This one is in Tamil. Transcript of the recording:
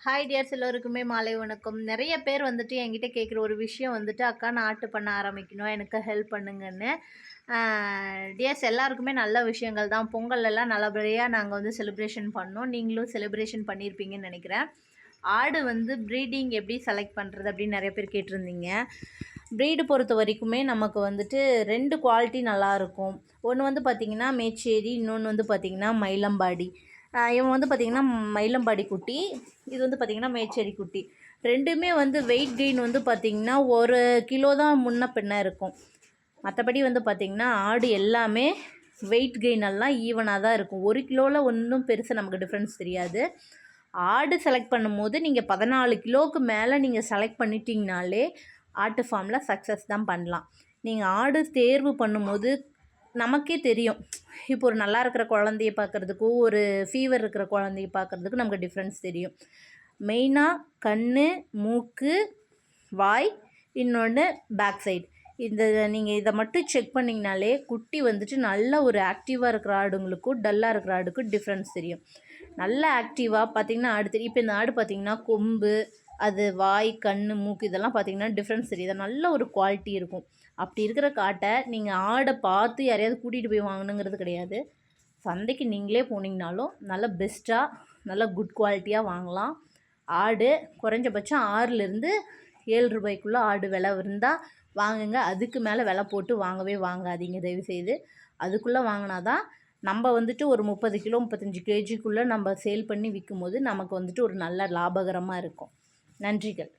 ஹாய் டியர்ஸ் எல்லோருக்குமே மாலை வணக்கம். நிறைய பேர் வந்துட்டு என்கிட்ட கேட்குற ஒரு விஷயம் வந்துட்டு, அக்கா நாட்டு பண்ண ஆரம்பிக்கணும், எனக்கு ஹெல்ப் பண்ணுங்கன்னு. டியர்ஸ் எல்லாருக்குமே நல்ல விஷயங்கள் தான். பொங்கல்லாம் நல்லபடியாக நாங்கள் வந்து செலிப்ரேஷன் பண்ணோம். நீங்களும் செலிப்ரேஷன் பண்ணியிருப்பீங்கன்னு நினைக்கிறேன். ஆடு வந்து ப்ரீடிங் எப்படி செலக்ட் பண்ணுறது அப்படின்னு நிறைய பேர் கேட்டிருந்தீங்க. ப்ரீடு பொறுத்த வரைக்குமே நமக்கு வந்துட்டு 2 குவாலிட்டி நல்லாயிருக்கும். ஒன்று வந்து பார்த்திங்கன்னா மேச்சேரி, இன்னொன்று வந்து பார்த்திங்கன்னா மயிலம்பாடி. இவன் வந்து பார்த்திங்கன்னா மயிலம்பாடி குட்டி, இது வந்து பார்த்திங்கன்னா மேச்சேரி குட்டி. ரெண்டுமே வந்து வெயிட் கெயின் வந்து பார்த்திங்கன்னா 1 கிலோ தான் முன்ன பின்ன இருக்கும். மற்றபடி வந்து பார்த்திங்கன்னா ஆடு எல்லாமே வெயிட் கெயின் எல்லாம் ஈவனாக தான் இருக்கும். 1 கிலோவில் ஒன்றும் பெருசாக நமக்கு டிஃப்ரென்ஸ் தெரியாது. ஆடு செலக்ட் பண்ணும்போது நீங்கள் 14 கிலோவுக்கு மேலே நீங்கள் செலக்ட் பண்ணிட்டீங்கனாலே ஆட்டு ஃபார்மில் சக்ஸஸ் தான் பண்ணலாம். நீங்கள் ஆடு தேர்வு பண்ணும்போது நமக்கே தெரியும். இப்போ ஒரு நல்லா இருக்கிற குழந்தைய பார்க்குறதுக்கும் ஒரு ஃபீவர் இருக்கிற குழந்தைய பார்க்குறதுக்கும் நமக்கு டிஃப்ரென்ஸ் தெரியும். மெயினாக கண், மூக்கு, வாய், இன்னொன்று பேக் சைடு. நீங்கள் இதை மட்டும் செக் பண்ணிங்கனாலே குட்டி வந்துட்டு நல்ல ஒரு ஆக்டிவாக இருக்கிற ஆடுங்களுக்கும் டல்லாக இருக்கிற ஆடுக்கும் டிஃப்ரென்ஸ் தெரியும். நல்ல ஆக்டிவாக பார்த்திங்கன்னா ஆடு தெரியும். இப்போ இந்த ஆடு பார்த்திங்கன்னா கொம்பு, அது வாய், கண், மூக்கு இதெல்லாம் பார்த்திங்கன்னா டிஃப்ரென்ஸ் தெரியுது. நல்ல ஒரு குவாலிட்டி இருக்கும். அப்படி இருக்கிற காட்டை நீங்கள் ஆடை பார்த்து யாரையாவது கூட்டிகிட்டு போய் வாங்கணுங்கிறது கிடையாது. சந்தைக்கு நீங்களே போனீங்கனாலும் நல்ல பெஸ்ட்டாக நல்ல குட் குவாலிட்டியாக வாங்கலாம். ஆடு குறைஞ்சபட்சம் 6லேருந்து 7 ரூபாய்க்குள்ளே ஆடு விலை இருந்தால் வாங்குங்க. அதுக்கு மேலே விலை போட்டு வாங்கவே வாங்காதீங்க தயவுசெய்து. அதுக்குள்ளே வாங்கினா தான் நம்ம வந்துட்டு ஒரு 30 கிலோ 35 கேஜிக்குள்ளே நம்ம சேல் பண்ணி விற்கும் போது நமக்கு வந்துட்டு ஒரு நல்ல லாபகரமாக இருக்கும். நன்றிகள்.